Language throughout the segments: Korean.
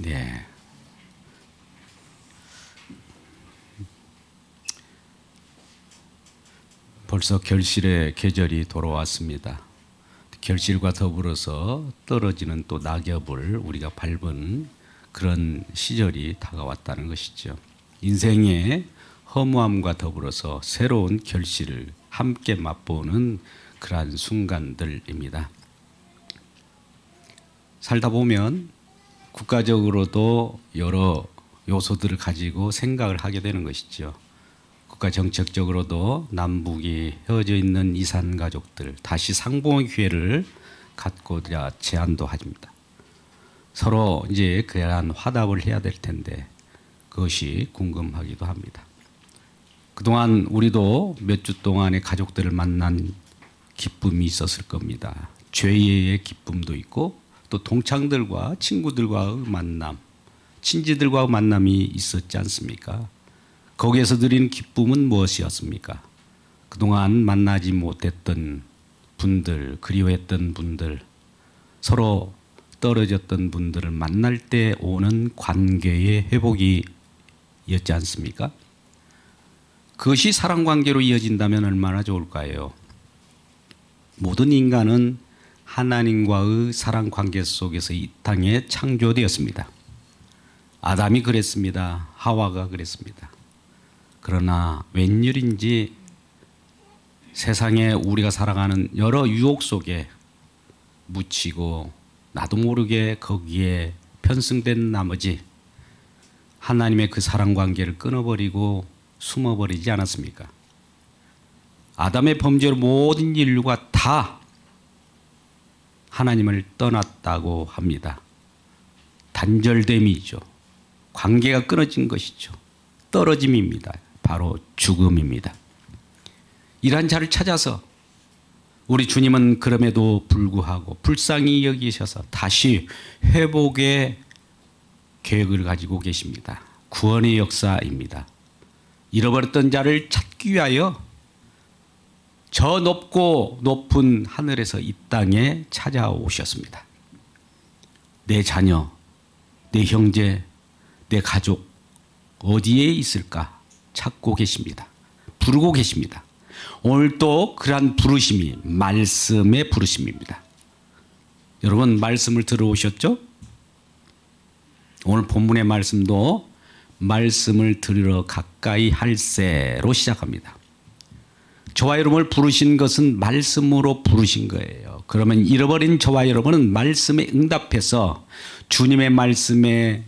네. 벌써 결실의 계절이 돌아왔습니다. 결실과 더불어서 떨어지는 또 낙엽을 우리가 밟은 그런 시절이 다가왔다는 것이죠. 인생의 허무함과 더불어서 새로운 결실을 함께 맛보는 그러한 순간들입니다. 살다 보면 국가적으로도 여러 요소들을 가지고 생각을 하게 되는 것이죠. 국가 정책적으로도 남북이 헤어져 있는 이산 가족들 다시 상봉의 기회를 갖고자 제안도 합니다. 서로 이제 그러한 화답을 해야 될 텐데 그것이 궁금하기도 합니다. 그동안 우리도 몇 주 동안의 가족들을 만난 기쁨이 있었을 겁니다. 죄의 기쁨도 있고 또 동창들과 친구들과의 만남, 친지들과의 만남이 있었지 않습니까? 거기에서 드린 기쁨은 무엇이었습니까? 그동안 만나지 못했던 분들, 그리워했던 분들, 서로 떨어졌던 분들을 만날 때 오는 관계의 회복이었지 않습니까? 그것이 사랑관계로 이어진다면 얼마나 좋을까요? 모든 인간은 하나님과의 사랑관계 속에서 이 땅에 창조되었습니다. 아담이 그랬습니다. 하와가 그랬습니다. 그러나 웬일인지 세상에 우리가 살아가는 여러 유혹 속에 묻히고 나도 모르게 거기에 편승된 나머지 하나님의 그 사랑관계를 끊어버리고 숨어버리지 않았습니까? 아담의 범죄로 모든 인류가 다 하나님을 떠났다고 합니다. 단절됨이죠. 관계가 끊어진 것이죠. 떨어짐입니다. 바로 죽음입니다. 이러한 자를 찾아서 우리 주님은 그럼에도 불구하고 불쌍히 여기셔서 다시 회복의 계획을 가지고 계십니다. 구원의 역사입니다. 잃어버렸던 자를 찾기 위하여 저 높고 높은 하늘에서 이 땅에 찾아오셨습니다. 내 자녀, 내 형제, 내 가족 어디에 있을까 찾고 계십니다. 부르고 계십니다. 오늘 또 그러한 부르심이 말씀의 부르심입니다. 여러분 말씀을 들어오셨죠? 오늘 본문의 말씀도 말씀을 들으러 가까이 할세로 시작합니다. 저와 여러분을 부르신 것은 말씀으로 부르신 거예요. 그러면 잃어버린 저와 여러분은 말씀에 응답해서 주님의 말씀에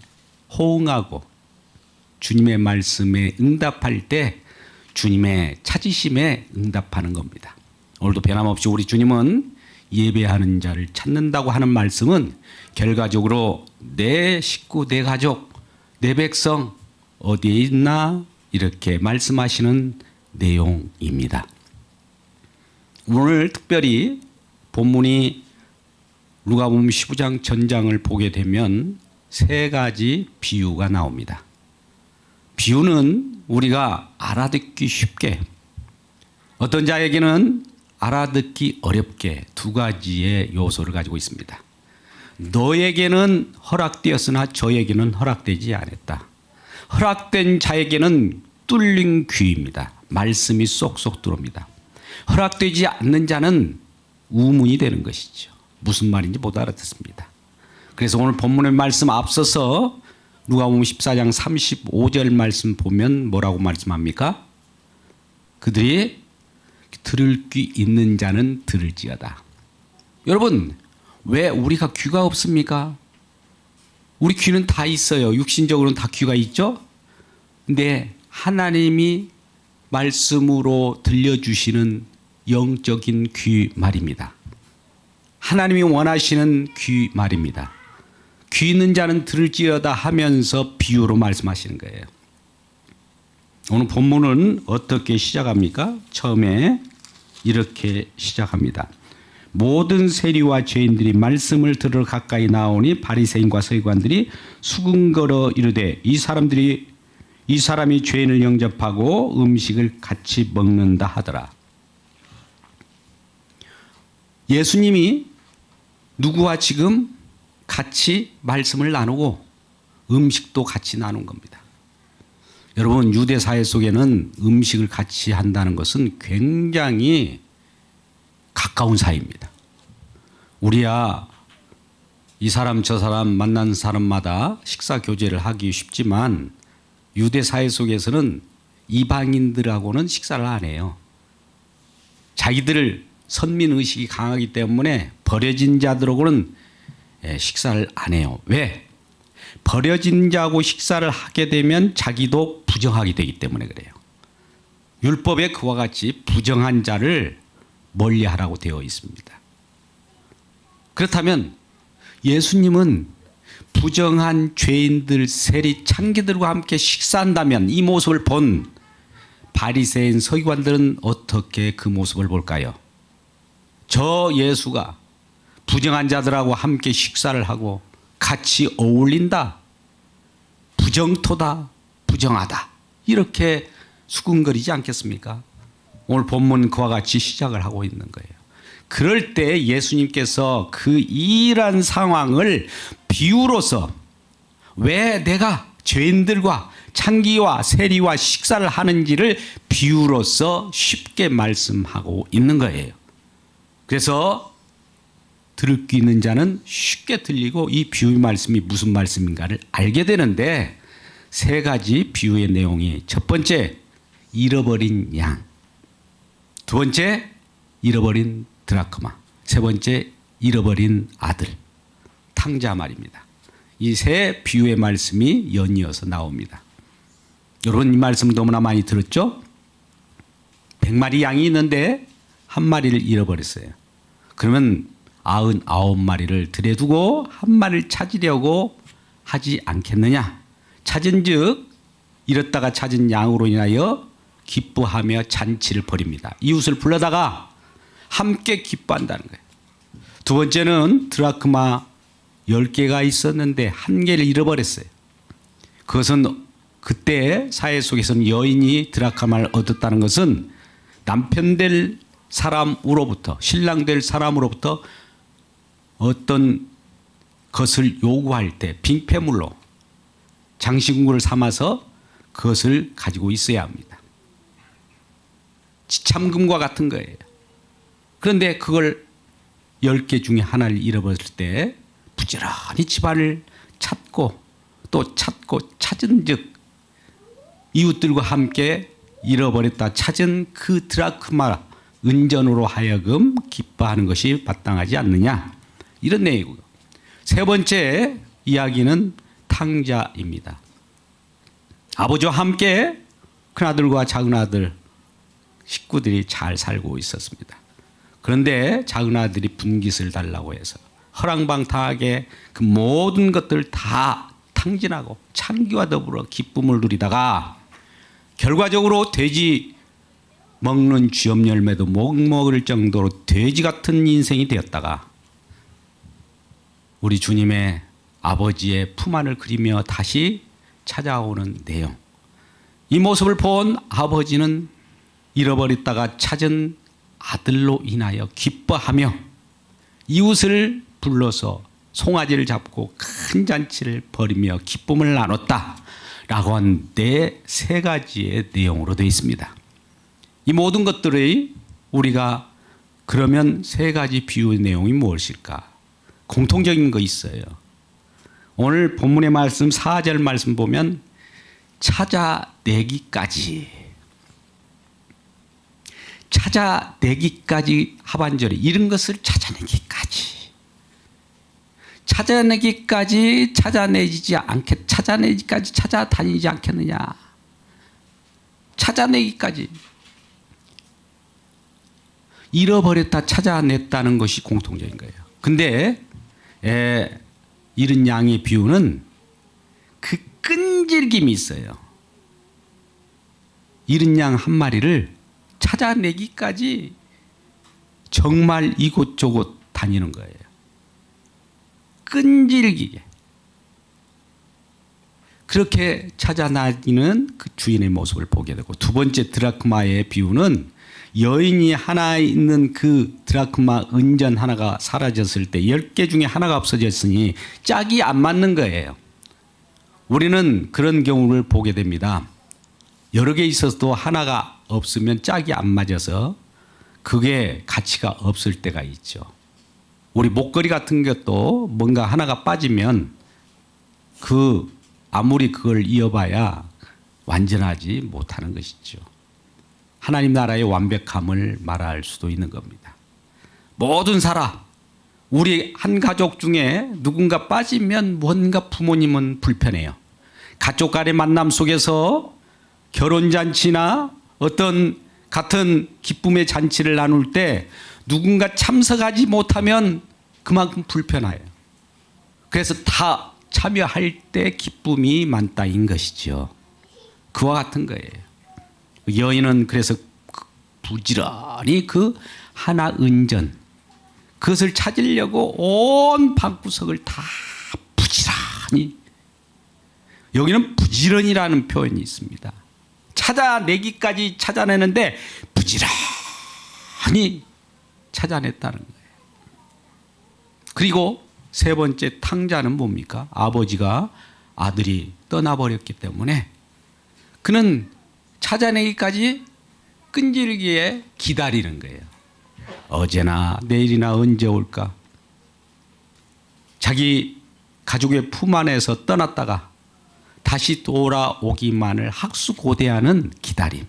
호응하고 주님의 말씀에 응답할 때 주님의 찾으심에 응답하는 겁니다. 오늘도 변함없이 우리 주님은 예배하는 자를 찾는다고 하는 말씀은 결과적으로 내 식구, 내 가족, 내 백성 어디에 있나 이렇게 말씀하시는 내용입니다. 오늘 특별히 본문이 누가복음 15장 전장을 보게 되면 세 가지 비유가 나옵니다. 비유는 우리가 알아듣기 쉽게, 어떤 자에게는 알아듣기 어렵게 두 가지의 요소를 가지고 있습니다. 너에게는 허락되었으나 저에게는 허락되지 않았다. 허락된 자에게는 뚫린 귀입니다. 말씀이 쏙쏙 들어옵니다. 허락되지 않는 자는 우문이 되는 것이죠. 무슨 말인지 못 알아듣습니다. 그래서 오늘 본문의 말씀 앞서서 누가복음 14장 35절 말씀 보면 뭐라고 말씀합니까? 그들이 들을 귀 있는 자는 들을지어다. 여러분 왜 우리가 귀가 없습니까? 우리 귀는 다 있어요. 육신적으로는 다 귀가 있죠? 근데 하나님이 말씀으로 들려주시는 영적인 귀 말입니다. 하나님이 원하시는 귀 말입니다. 귀 있는 자는 들을지어다 하면서 비유로 말씀하시는 거예요. 오늘 본문은 어떻게 시작합니까? 처음에 이렇게 시작합니다. 모든 세리와 죄인들이 말씀을 들으러 가까이 나오니 바리새인과 서기관들이 수군거려 이르되 이 사람이 죄인을 영접하고 음식을 같이 먹는다 하더라. 예수님이 누구와 지금 같이 말씀을 나누고 음식도 같이 나눈 겁니다. 여러분, 유대 사회 속에는 음식을 같이 한다는 것은 굉장히 가까운 사이입니다. 우리야 이 사람 저 사람 만난 사람마다 식사 교제를 하기 쉽지만 유대 사회 속에서는 이방인들하고는 식사를 안 해요. 자기들 선민 의식이 강하기 때문에 버려진 자들하고는 식사를 안 해요. 왜? 버려진 자하고 식사를 하게 되면 자기도 부정하게 되기 때문에 그래요. 율법에 그와 같이 부정한 자를 멀리하라고 되어 있습니다. 그렇다면 예수님은 부정한 죄인들, 세리, 창기들과 함께 식사한다면 이 모습을 본 바리새인 서기관들은 어떻게 그 모습을 볼까요? 저 예수가 부정한 자들하고 함께 식사를 하고 같이 어울린다, 부정토다, 부정하다, 이렇게 수군거리지 않겠습니까? 오늘 본문 그와 같이 시작을 하고 있는 거예요. 그럴 때 예수님께서 그 이러한 상황을 비유로서 왜 내가 죄인들과 창기와 세리와 식사를 하는지를 비유로서 쉽게 말씀하고 있는 거예요. 그래서 들을 귀 있는 자는 쉽게 들리고 이 비유의 말씀이 무슨 말씀인가를 알게 되는데, 세 가지 비유의 내용이, 첫 번째 잃어버린 양, 두 번째 잃어버린 드라크마, 세 번째 잃어버린 아들, 탕자 말입니다. 이 세 비유의 말씀이 연이어서 나옵니다. 여러분, 이 말씀 너무나 많이 들었죠? 100마리 양이 있는데 한 마리를 잃어버렸어요. 그러면 99마리를 들여두고 한 마리를 찾으려고 하지 않겠느냐? 찾은즉 잃었다가 찾은 양으로 인하여 기뻐하며 잔치를 벌입니다. 이웃을 불러다가 함께 기뻐한다는 거예요. 두 번째는 드라크마 10개가 있었는데 한 개를 잃어버렸어요. 그것은 그때 사회 속에서는 여인이 드라크마를 얻었다는 것은 남편 될 사람으로부터, 신랑 될 사람으로부터 어떤 것을 요구할 때 빈폐물로 장신구를 삼아서 그것을 가지고 있어야 합니다. 지참금과 같은 거예요. 그런데 그걸 10개 중에 하나를 잃어버렸을 때 부지런히 집안을 찾고 또 찾고 찾은 즉 이웃들과 함께 잃어버렸다 찾은 그 드라크마 은전으로 하여금 기뻐하는 것이 마땅하지 않느냐, 이런 내용이고요. 세 번째 이야기는 탕자입니다. 아버지와 함께 큰아들과 작은아들 식구들이 잘 살고 있었습니다. 그런데 작은아들이 분깃을 달라고 해서 허랑방탕하게 그 모든 것들 다 탕진하고 창기와 더불어 기쁨을 누리다가 결과적으로 돼지 먹는 쥐염 열매도 못 먹을 정도로 돼지 같은 인생이 되었다가 우리 주님의 아버지의 품 안을 그리며 다시 찾아오는 내용, 이 모습을 본 아버지는 잃어버렸다가 찾은 아들로 인하여 기뻐하며 이웃을 불러서 송아지를 잡고 큰 잔치를 벌이며 기쁨을 나눴다라고 한 네 세 가지의 내용으로 되어 있습니다. 이 모든 것들의 우리가 그러면 세 가지 비유의 내용이 무엇일까? 공통적인 거 있어요. 오늘 본문의 말씀 4절 말씀 보면 찾아내기까지 하반절에 이런 것을 찾아내기까지 찾아다니지 않겠느냐. 찾아내기까지 잃어버렸다 찾아냈다는 것이 공통적인 거예요. 근데 잃은 양의 비유는 그 끈질김이 있어요. 잃은 양 한 마리를 찾아내기까지 정말 이곳저곳 다니는 거예요. 끈질기게. 그렇게 찾아다니는 그 주인의 모습을 보게 되고, 두 번째 드라크마의 비유는 여인이 하나 있는 그 드라크마 은전 하나가 사라졌을 때 10개 중에 하나가 없어졌으니 짝이 안 맞는 거예요. 우리는 그런 경우를 보게 됩니다. 여러 개 있어도 하나가 없으면 짝이 안 맞아서 그게 가치가 없을 때가 있죠. 우리 목걸이 같은 것도 뭔가 하나가 빠지면 아무리 그걸 이어봐야 완전하지 못하는 것이죠. 하나님 나라의 완벽함을 말할 수도 있는 겁니다. 모든 사람, 우리 한 가족 중에 누군가 빠지면 뭔가 부모님은 불편해요. 가족 간의 만남 속에서 결혼잔치나 어떤 같은 기쁨의 잔치를 나눌 때 누군가 참석하지 못하면 그만큼 불편해요. 그래서 다 참여할 때 기쁨이 만땅인 것이죠. 그와 같은 거예요. 여인은 그래서 부지런히 그 하나 은전, 그것을 찾으려고 온 방구석을 다 부지런히, 여기는 부지런이라는 표현이 있습니다. 찾아내기까지 찾아내는데 부지런히 찾아냈다는 거예요. 그리고 세 번째 탕자는 뭡니까? 아버지가 아들이 떠나버렸기 때문에 그는 찾아내기까지 끈질기게 기다리는 거예요. 어제나 내일이나 언제 올까? 자기 가족의 품 안에서 떠났다가 다시 돌아오기만을 학수고대하는 기다림.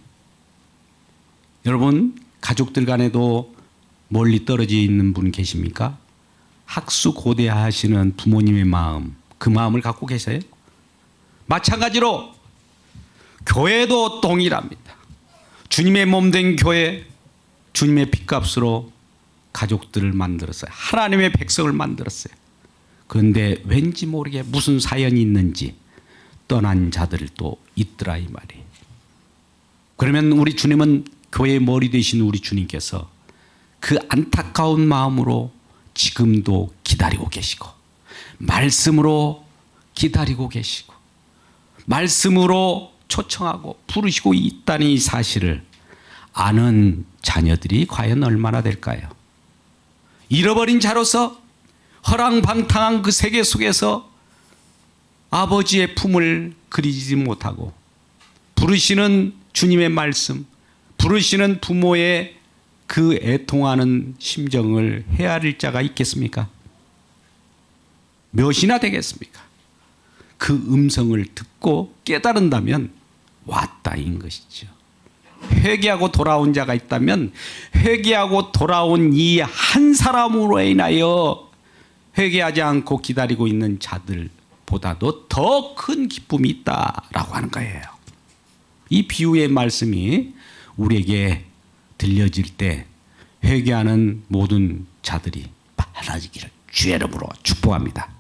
여러분, 가족들 간에도 멀리 떨어져 있는 분 계십니까? 학수고대하시는 부모님의 마음, 그 마음을 갖고 계세요? 마찬가지로 교회도 동일합니다. 주님의 몸된 교회, 주님의 핏값으로 가족들을 만들었어요. 하나님의 백성을 만들었어요. 그런데 왠지 모르게 무슨 사연이 있는지 떠난 자들도 있더라 이 말이에요. 그러면 우리 주님은 교회의 머리 되신 우리 주님께서 그 안타까운 마음으로 지금도 기다리고 계시고, 말씀으로 기다리고 계시고, 말씀으로 초청하고 부르시고 있다는 이 사실을 아는 자녀들이 과연 얼마나 될까요? 잃어버린 자로서 허랑방탕한 그 세계 속에서 아버지의 품을 그리지 못하고 부르시는 주님의 말씀, 부르시는 부모의 그 애통하는 심정을 헤아릴 자가 있겠습니까? 몇이나 되겠습니까? 그 음성을 듣고 깨달은다면 왔다인 것이죠. 회개하고 돌아온 자가 있다면 회개하고 돌아온 이 한 사람으로 인하여 회개하지 않고 기다리고 있는 자들보다도 더 큰 기쁨이 있다라고 하는 거예요. 이 비유의 말씀이 우리에게 들려질 때 회개하는 모든 자들이 많아지기를 주의 이름으로 축복합니다.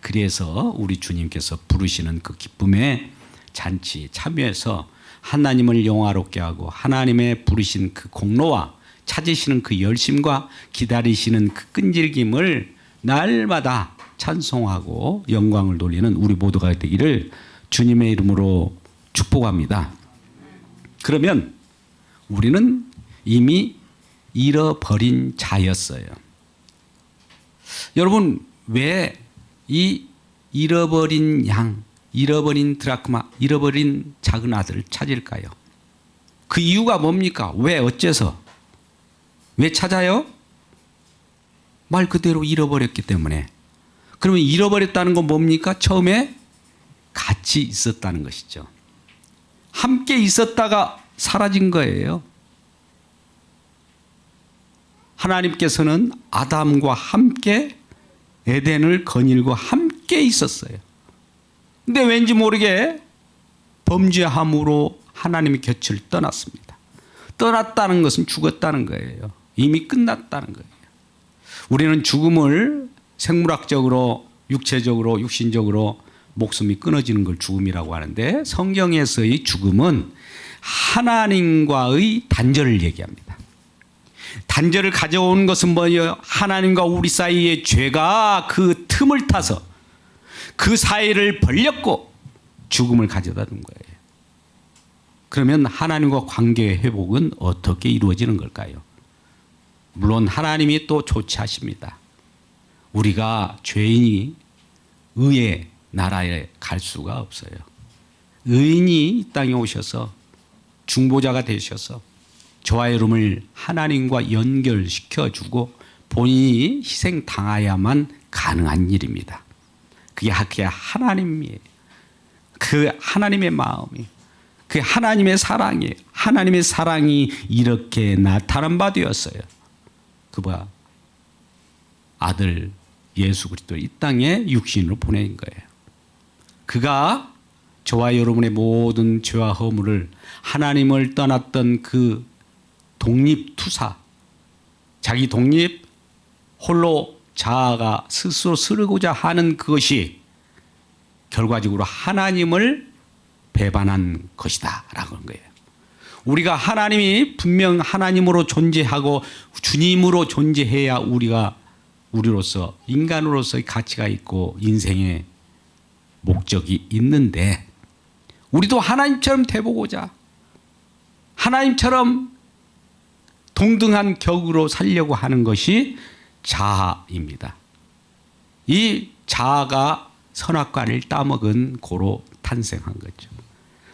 그래서 우리 주님께서 부르시는 그 기쁨의 잔치에 참여해서 하나님을 영화롭게 하고 하나님의 부르신 그 공로와 찾으시는 그 열심과 기다리시는 그 끈질김을 날마다 찬송하고 영광을 돌리는 우리 모두가 되기를 주님의 이름으로 축복합니다. 그러면 우리는 이미 잃어버린 자였어요. 여러분, 왜 이 잃어버린 양, 잃어버린 드라크마, 잃어버린 작은 아들을 찾을까요? 그 이유가 뭡니까? 왜 어째서? 왜 찾아요? 말 그대로 잃어버렸기 때문에. 그러면 잃어버렸다는 건 뭡니까? 처음에 같이 있었다는 것이죠. 함께 있었다가 사라진 거예요. 하나님께서는 아담과 함께 에덴을 거닐고 함께 있었어요. 근데 왠지 모르게 범죄함으로 하나님의 곁을 떠났습니다. 떠났다는 것은 죽었다는 거예요. 이미 끝났다는 거예요. 우리는 죽음을 생물학적으로, 육체적으로, 육신적으로 목숨이 끊어지는 걸 죽음이라고 하는데, 성경에서의 죽음은 하나님과의 단절을 얘기합니다. 단절을 가져온 것은 뭐예요? 하나님과 우리 사이의 죄가 그 틈을 타서 그 사이를 벌렸고 죽음을 가져다 둔 거예요. 그러면 하나님과 관계의 회복은 어떻게 이루어지는 걸까요? 물론 하나님이 또 조치하십니다. 우리가 죄인이 의에 나라에 갈 수가 없어요. 의인이 이 땅에 오셔서 중보자가 되셔서 저와 여러분을 하나님과 연결시켜주고 본인이 희생당하야만 가능한 일입니다. 그게 하나님이에요. 그 하나님의 마음이, 그 하나님의 사랑이에요. 하나님의 사랑이 이렇게 나타난 바 되었어요. 그가 아들 예수 그리스도를 이 땅에 육신으로 보낸 거예요. 그가 저와 여러분의 모든 죄와 허물을 하나님을 떠났던 그 독립투사, 자기 독립 홀로 자아가 스스로 쓰르고자 하는 그것이 결과적으로 하나님을 배반한 것이다 라고 하는 거예요. 우리가 하나님이 분명 하나님으로 존재하고 주님으로 존재해야 우리로서 인간으로서의 가치가 있고 인생의 목적이 있는데, 우리도 하나님처럼 돼보고자 하나님처럼 동등한 격으로 살려고 하는 것이 자아입니다. 이 자아가 선악과를 따먹은 고로 탄생한 거죠.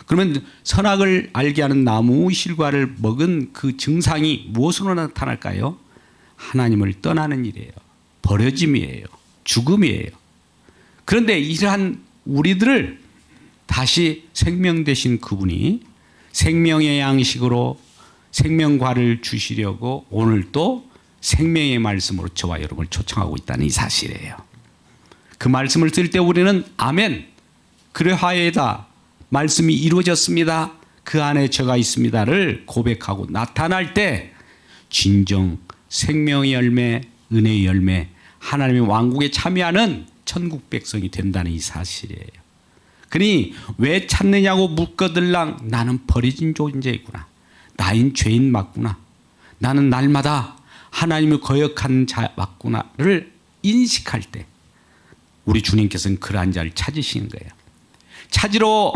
그러면 선악을 알게 하는 나무 실과를 먹은 그 증상이 무엇으로 나타날까요? 하나님을 떠나는 일이에요. 버려짐이에요. 죽음이에요. 그런데 이러한 우리들을 다시 생명 되신 그분이 생명의 양식으로 생명과를 주시려고 오늘 또 생명의 말씀으로 저와 여러분을 초청하고 있다는 이 사실이에요. 그 말씀을 쓸 때 우리는 아멘, 그러하여다, 말씀이 이루어졌습니다, 그 안에 저가 있습니다를 고백하고 나타날 때 진정 생명의 열매, 은혜의 열매, 하나님의 왕국에 참여하는 천국 백성이 된다는 이 사실이에요. 그러니 왜 찾느냐고 묻거들랑 나는 버려진 존재이구나, 나인 죄인 맞구나, 나는 날마다 하나님을 거역하는 자 맞구나를 인식할 때 우리 주님께서는 그러한 자를 찾으시는 거예요. 찾으러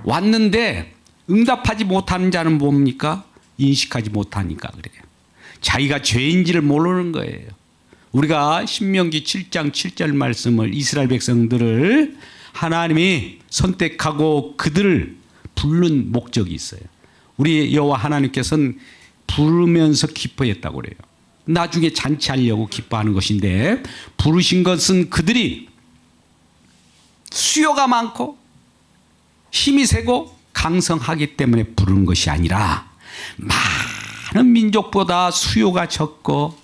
왔는데 응답하지 못하는 자는 뭡니까? 인식하지 못하니까 그래요. 자기가 죄인지를 모르는 거예요. 우리가 신명기 7장 7절 말씀을, 이스라엘 백성들을 하나님이 선택하고 그들을 부른 목적이 있어요. 우리 여호와 하나님께서는 부르면서 기뻐했다고 그래요. 나중에 잔치하려고 기뻐하는 것인데, 부르신 것은 그들이 수요가 많고 힘이 세고 강성하기 때문에 부르는 것이 아니라 많은 민족보다 수요가 적고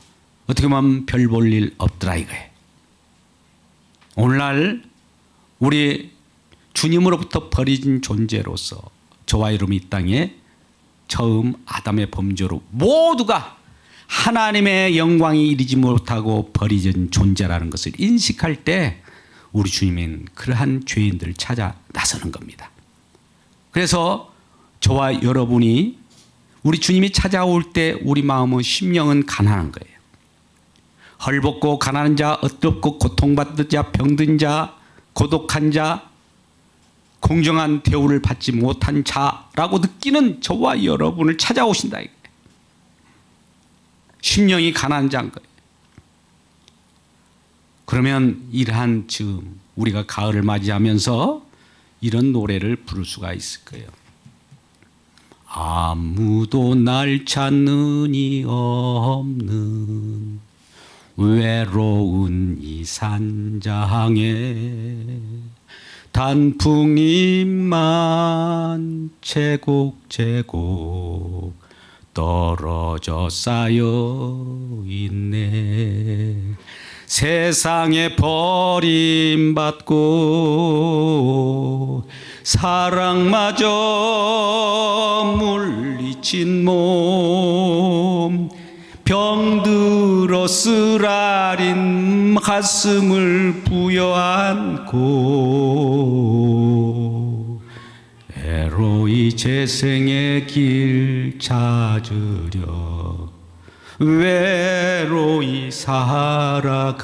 어떻게 보면 별 볼 일 없더라 이거예요. 오늘날 우리 주님으로부터 버려진 존재로서 저와 여러분 이 땅에 처음 아담의 범죄로 모두가 하나님의 영광이 이르지 못하고 버려진 존재라는 것을 인식할 때 우리 주님은 그러한 죄인들을 찾아 나서는 겁니다. 그래서 저와 여러분이 우리 주님이 찾아올 때 우리 마음은 심령은 가난한 거예요. 헐벗고 가난한 자, 어렵고 고통받는 자, 병든 자, 고독한 자, 공정한 대우를 받지 못한 자라고 느끼는 저와 여러분을 찾아오신다. 심령이 가난한 자인 거예요. 그러면 이러한 지금 우리가 가을을 맞이하면서 이런 노래를 부를 수가 있을 거예요. 아무도 날 찾는 이 없는 외로운 이 산장에 단풍잎만 제곡제곡 떨어져 쌓여 있네. 세상에 버림받고 사랑마저 물리친 몸, 병들어 쓰라린 가슴을 부여안고 애로이 재생의 길 찾으려 외로이 살아가네.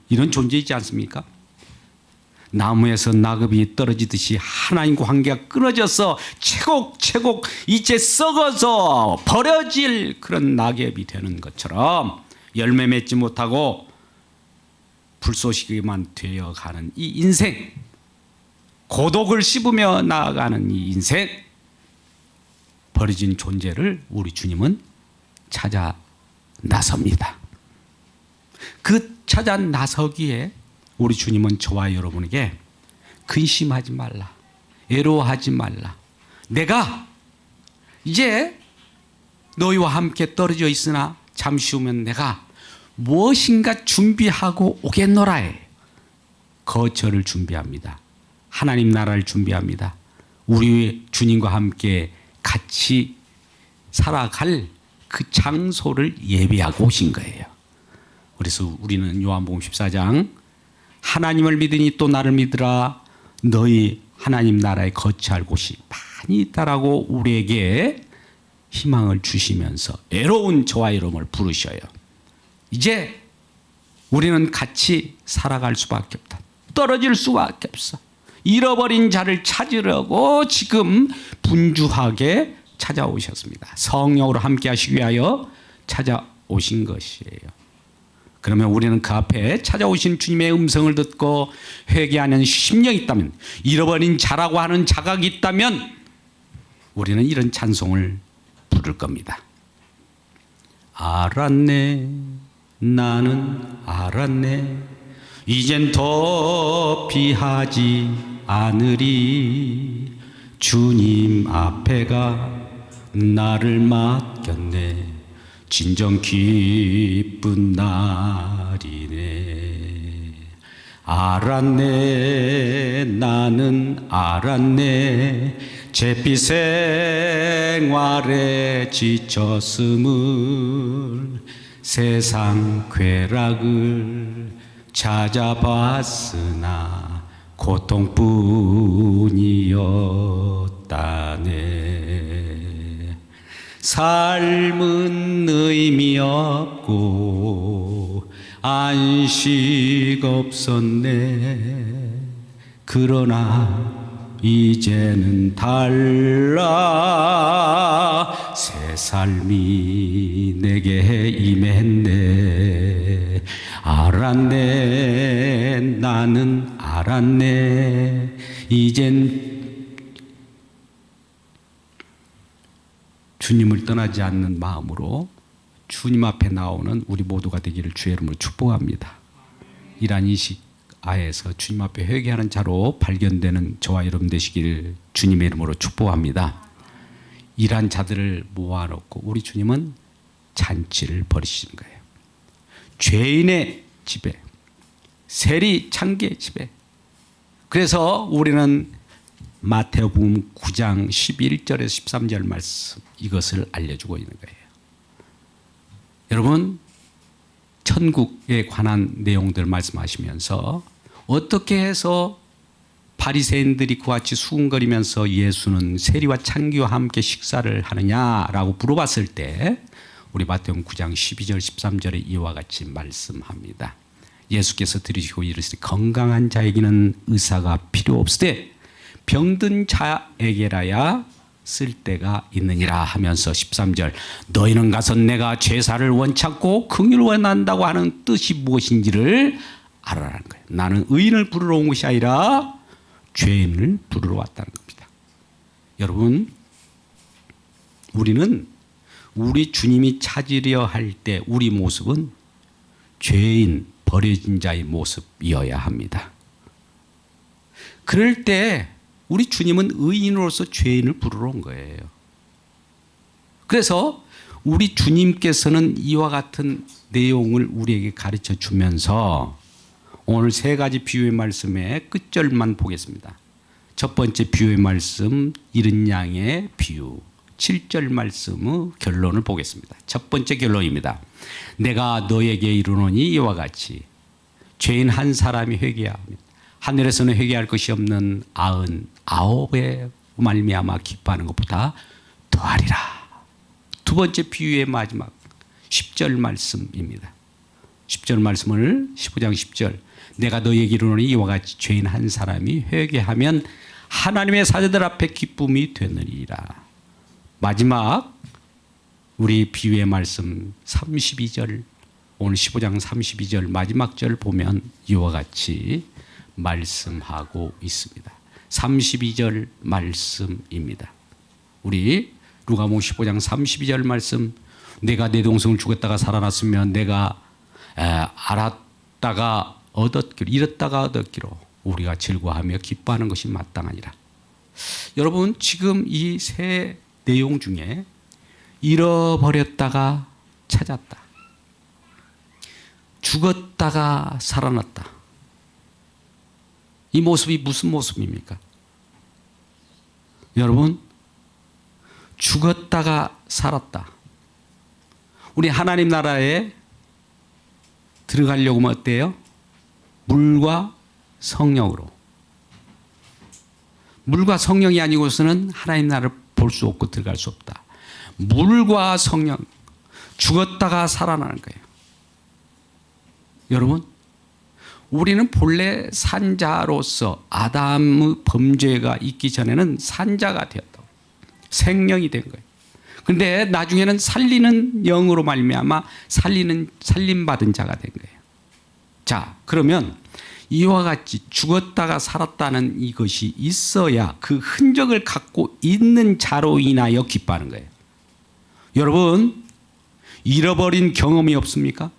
이런 존재이지 않습니까? 나무에서 나급이 떨어지듯이 하나님과 관계가 끊어져서 채곡채곡 이제 썩어서 버려질 그런 낙엽이 되는 것처럼 열매 맺지 못하고 불쏘시개만 되어가는 이 인생, 고독을 씹으며 나아가는 이 인생, 버려진 존재를 우리 주님은 찾아 나섭니다. 그 찾아 나서기에 우리 주님은 저와 여러분에게 근심하지 말라, 애로워하지 말라, 내가 이제 너희와 함께 떨어져 있으나 잠시 후면 내가 무엇인가 준비하고 오겠노라 해. 거처를 준비합니다. 하나님 나라를 준비합니다. 우리 주님과 함께 같이 살아갈 그 장소를 예비하고 오신 거예요. 그래서 우리는 요한복음 14장 하나님을 믿으니 또 나를 믿으라, 너희 하나님 나라에 거처할 곳이 많이 있다라고 우리에게 희망을 주시면서 애로운 저와 여러분을 부르셔요. 이제 우리는 같이 살아갈 수밖에 없다. 떨어질 수밖에 없어. 잃어버린 자를 찾으려고 지금 분주하게 찾아오셨습니다. 성령으로 함께 하시기 위하여 찾아오신 것이에요. 그러면 우리는 그 앞에 찾아오신 주님의 음성을 듣고 회개하는 심령이 있다면, 잃어버린 자라고 하는 자각이 있다면 우리는 이런 찬송을 부를 겁니다. 알았네, 나는 알았네, 이젠 더 피하지 않으리, 주님 앞에가 나를 맡겼네, 진정 기쁜 날이네. 알았네, 나는 알았네, 잿빛 생활에 지쳤음을, 세상 쾌락을 찾아봤으나 고통뿐이었다네. 삶은 의미 없고 안식 없었네. 그러나 이제는 달라, 새 삶이 내게 임했네. 알았네, 나는 알았네, 이젠 주님을 떠나지 않는 마음으로 주님 앞에 나오는 우리 모두가 되기를 주의 이름으로 축복합니다. 이러한 인식 아에서 주님 앞에 회개하는 자로 발견되는 저와 여러분 되시기를 주님의 이름으로 축복합니다. 이러한 자들을 모아놓고 우리 주님은 잔치를 벌이시는 거예요. 죄인의 집에, 세리 창기의 집에. 그래서 우리는 마태복음 9장 11절에서 13절 말씀, 이것을 알려주고 있는 거예요. 여러분, 천국에 관한 내용들 말씀하시면서 어떻게 해서 바리새인들이 그와 같이 수군거리면서 예수는 세리와 창기와 함께 식사를 하느냐라고 물어봤을 때 우리 마태복음 9장 12절 13절에 이와 같이 말씀합니다. 예수께서 들으시고 이르시되 건강한 자에게는 의사가 필요 없으되 병든 자에게라야 쓸 데가 있느니라 하면서 13절, 너희는 가서 내가 제사를 원찮고 긍휼을 원한다고 하는 뜻이 무엇인지를 알아라는 거예요. 나는 의인을 부르러 온 것이 아니라 죄인을 부르러 왔다는 겁니다. 여러분, 우리는 우리 주님이 찾으려 할 때 우리 모습은 죄인, 버려진 자의 모습이어야 합니다. 그럴 때 우리 주님은 의인으로서 죄인을 부르러 온 거예요. 그래서 우리 주님께서는 이와 같은 내용을 우리에게 가르쳐 주면서 오늘 세 가지 비유의 말씀의 끝절만 보겠습니다. 첫 번째 비유의 말씀, 잃은 양의 비유. 7절 말씀의 결론을 보겠습니다. 첫 번째 결론입니다. 내가 너에게 이르노니 이와 같이 죄인 한 사람이 회개하며 하늘에서는 회개할 것이 없는 99에 말미암아 기뻐하는 것보다 더하리라. 두 번째 비유의 마지막 10절 말씀입니다. 10절 말씀을 15장 10절, 내가 너에게 이르노니 이와 같이 죄인 한 사람이 회개하면 하나님의 사자들 앞에 기쁨이 되느니라. 마지막 우리 비유의 말씀 32절 오늘 15장 32절 마지막 절 보면 이와 같이 말씀하고 있습니다. 32절 말씀입니다. 우리 누가복음 15장 32절 말씀, 내가 내 동생을 죽였다가 살아났으면 내가 알았다가 얻었기로, 잃었다가 얻었기로 우리가 즐거워하며 기뻐하는 것이 마땅하니라. 여러분, 지금 이 세 내용 중에 잃어버렸다가 찾았다, 죽었다가 살아났다, 이 모습이 무슨 모습입니까? 여러분, 죽었다가 살았다. 우리 하나님 나라에 들어가려고 하면 어때요? 물과 성령으로. 물과 성령이 아니고서는 하나님 나라를 볼 수 없고 들어갈 수 없다. 물과 성령, 죽었다가 살아나는 거예요. 여러분, 우리는 본래 산자로서 아담의 범죄가 있기 전에는 산자가 되었다고, 생명이 된 거예요. 그런데 나중에는 살리는 영으로 말미암아 살림받은 자가 된 거예요. 자, 그러면 이와 같이 죽었다가 살았다는 이것이 있어야 그 흔적을 갖고 있는 자로 인하여 기뻐하는 거예요. 여러분, 잃어버린 경험이 없습니까?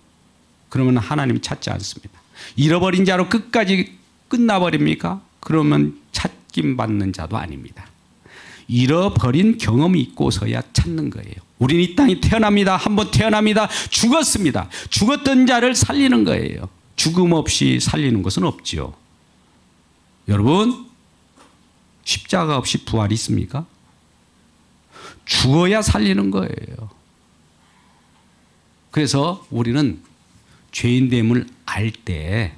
그러면 하나님 찾지 않습니다. 잃어버린 자로 끝까지 끝나버립니까? 그러면 찾김 받는 자도 아닙니다. 잃어버린 경험이 있고서야 찾는 거예요. 우리는 이 땅에 태어납니다. 한번 태어납니다. 죽었습니다. 죽었던 자를 살리는 거예요. 죽음 없이 살리는 것은 없지요. 여러분, 십자가 없이 부활이 있습니까? 죽어야 살리는 거예요. 그래서 우리는 죄인됨을 알 때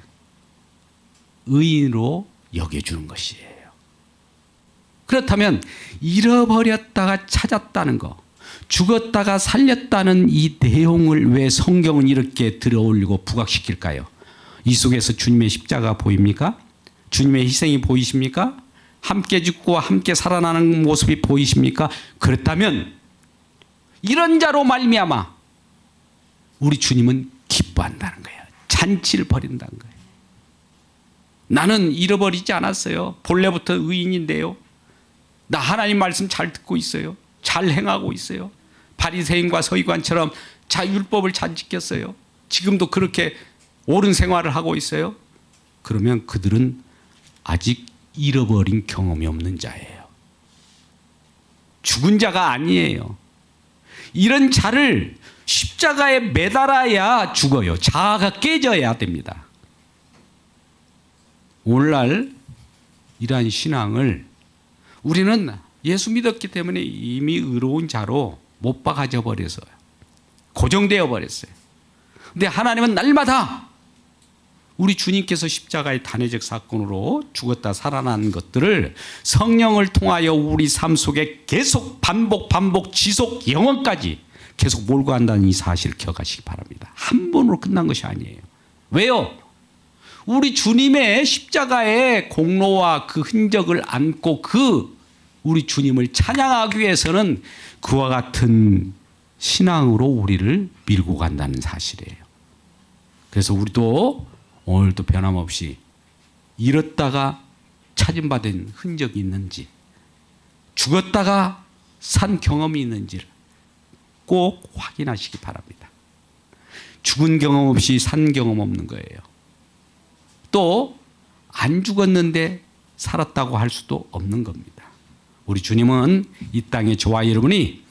의인으로 여겨주는 것이에요. 그렇다면 잃어버렸다가 찾았다는 거, 죽었다가 살렸다는 이 내용을 왜 성경은 이렇게 들어올리고 부각시킬까요? 이 속에서 주님의 십자가 보입니까? 주님의 희생이 보이십니까? 함께 죽고 함께 살아나는 모습이 보이십니까? 그렇다면 이런 자로 말미암아 우리 주님은 기뻐한다는 거예요. 잔치를 벌인다는 거예요. 나는 잃어버리지 않았어요. 본래부터 의인인데요. 나 하나님 말씀 잘 듣고 있어요. 잘 행하고 있어요. 바리새인과 서기관처럼 율법을 잘 지켰어요. 지금도 그렇게 옳은 생활을 하고 있어요. 그러면 그들은 아직 잃어버린 경험이 없는 자예요. 죽은 자가 아니에요. 이런 자를 십자가에 매달아야 죽어요. 자아가 깨져야 됩니다. 오늘날 이러한 신앙을 우리는 예수 믿었기 때문에 이미 의로운 자로 못 박아져 버려서요. 고정되어 버렸어요. 근데 하나님은 날마다 우리 주님께서 십자가의 단회적 사건으로 죽었다 살아난 것들을 성령을 통하여 우리 삶 속에 계속 반복 지속 영원까지 계속 몰고 간다는 이 사실을 기억하시기 바랍니다. 한 번으로 끝난 것이 아니에요. 왜요? 우리 주님의 십자가의 공로와 그 흔적을 안고 우리 주님을 찬양하기 위해서는 그와 같은 신앙으로 우리를 밀고 간다는 사실이에요. 그래서 우리도 오늘도 변함없이 잃었다가 찾음받은 흔적이 있는지, 죽었다가 산 경험이 있는지를 꼭 확인하시기 바랍니다. 죽은 경험 없이 산 경험 없는 거예요. 또 안 죽었는데 살았다고 할 수도 없는 겁니다. 우리 주님은 이 땅에 저와 여러분이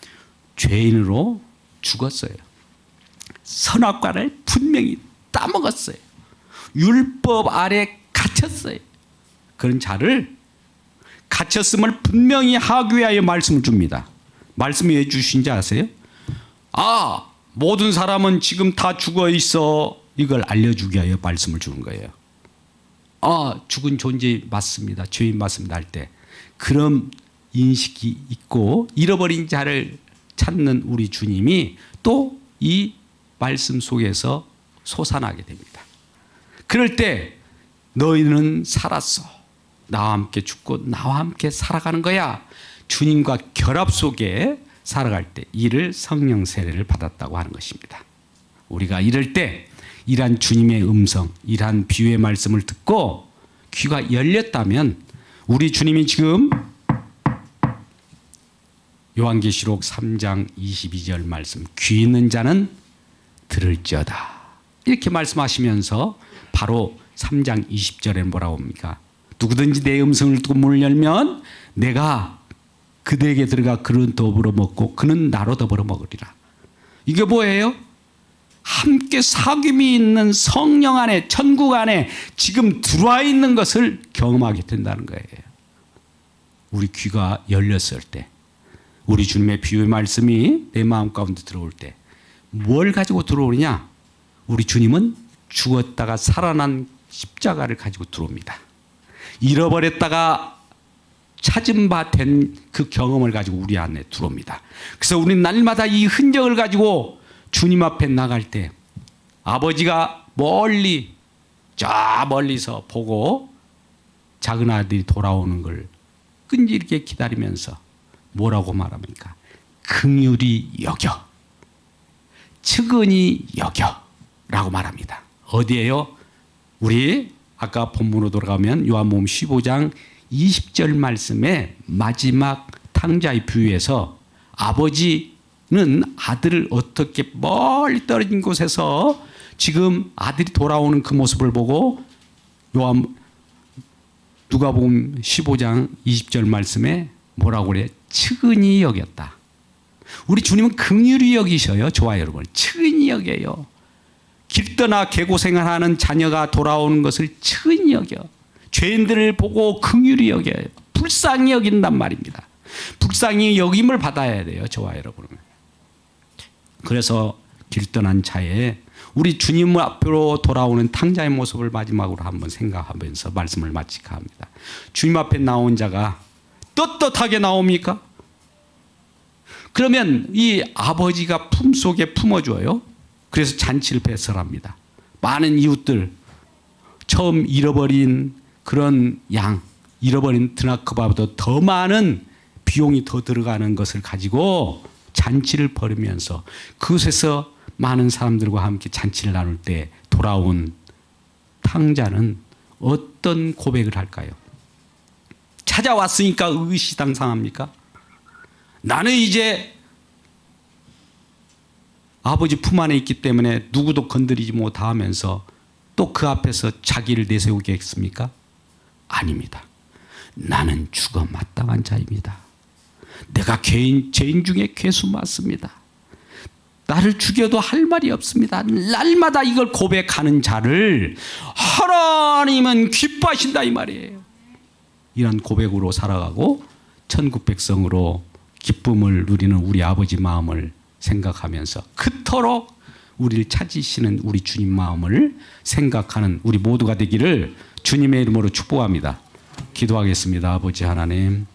죄인으로 죽었어요. 선악과를 분명히 따먹었어요. 율법 아래 갇혔어요. 그런 자를 갇혔음을 분명히 하기 위하여 말씀을 줍니다. 말씀이 왜 주신지 아세요? 모든 사람은 지금 다 죽어 있어. 이걸 알려주기 위하여 말씀을 주는 거예요. 죽은 존재 맞습니다. 죄인 맞습니다 할 때 그런 인식이 있고 잃어버린 자를 찾는 우리 주님이 또 이 말씀 속에서 솟아나게 됩니다. 그럴 때 너희는 살았어. 나와 함께 죽고 나와 함께 살아가는 거야. 주님과 결합 속에 살아갈 때 이를 성령 세례를 받았다고 하는 것입니다. 우리가 이럴 때 이러한 주님의 음성, 이러한 비유의 말씀을 듣고 귀가 열렸다면 우리 주님이 지금 요한계시록 3장 22절 말씀, 귀 있는 자는 들을지어다 이렇게 말씀하시면서 바로 3장 20절에 뭐라고 합니까? 누구든지 내 음성을 듣고 문을 열면 내가 그들에게 들어가 그는 더불어 먹고 그는 나로 더불어 먹으리라. 이게 뭐예요? 함께 사귐이 있는 성령 안에, 천국 안에 지금 들어와 있는 것을 경험하게 된다는 거예요. 우리 귀가 열렸을 때, 우리 주님의 비유의 말씀이 내 마음 가운데 들어올 때 뭘 가지고 들어오느냐? 우리 주님은 죽었다가 살아난 십자가를 가지고 들어옵니다. 잃어버렸다가 찾은 바 된 그 경험을 가지고 우리 안에 들어옵니다. 그래서 우리는 날마다 이 흔적을 가지고 주님 앞에 나갈 때 아버지가 멀리 저 멀리서 보고 작은 아들이 돌아오는 걸 끈질기게 기다리면서 뭐라고 말합니까? 긍휼히 여겨, 측은히 여겨 라고 말합니다. 어디에요? 우리 아까 본문으로 돌아가면 요한복음 15장 20절 말씀의 마지막 탕자의 비유에서 아버지는 아들을 어떻게 멀리 떨어진 곳에서 지금 아들이 돌아오는 그 모습을 보고 누가복음 15장 20절 말씀에 뭐라고 그래? 측은히 여겼다. 우리 주님은 긍휼히 여기셔요. 좋아요, 여러분. 측은히 여겨요. 길 떠나 개고생을 하는 자녀가 돌아오는 것을 측은히 여겨. 죄인들을 보고 긍휼히 여겨요. 불쌍히 여긴단 말입니다. 불쌍히 여김을 받아야 돼요. 저와 여러분. 그래서 길 떠난 차에 우리 주님 앞으로 돌아오는 탕자의 모습을 마지막으로 한번 생각하면서 말씀을 마치까 합니다. 주님 앞에 나온 자가 떳떳하게 나옵니까? 그러면 이 아버지가 품속에 품어줘요. 그래서 잔치를 배설합니다. 많은 이웃들, 처음 잃어버린 그런 양, 잃어버린 드나크바보다 더 많은 비용이 더 들어가는 것을 가지고 잔치를 벌이면서 그곳에서 많은 사람들과 함께 잔치를 나눌 때 돌아온 탕자는 어떤 고백을 할까요? 찾아왔으니까 의시당상합니까? 나는 이제 아버지 품 안에 있기 때문에 누구도 건드리지 못하면서 또 그 앞에서 자기를 내세우겠습니까? 아닙니다. 나는 죽어 마땅한 자입니다. 내가 죄인 중에 괴수 맞습니다. 나를 죽여도 할 말이 없습니다. 날마다 이걸 고백하는 자를 하나님은 기뻐하신다 이 말이에요. 이런 고백으로 살아가고 천국 백성으로 기쁨을 누리는 우리 아버지 마음을 생각하면서 그토록 우리를 찾으시는 우리 주님 마음을 생각하는 우리 모두가 되기를 주님의 이름으로 축복합니다. 기도하겠습니다. 아버지 하나님,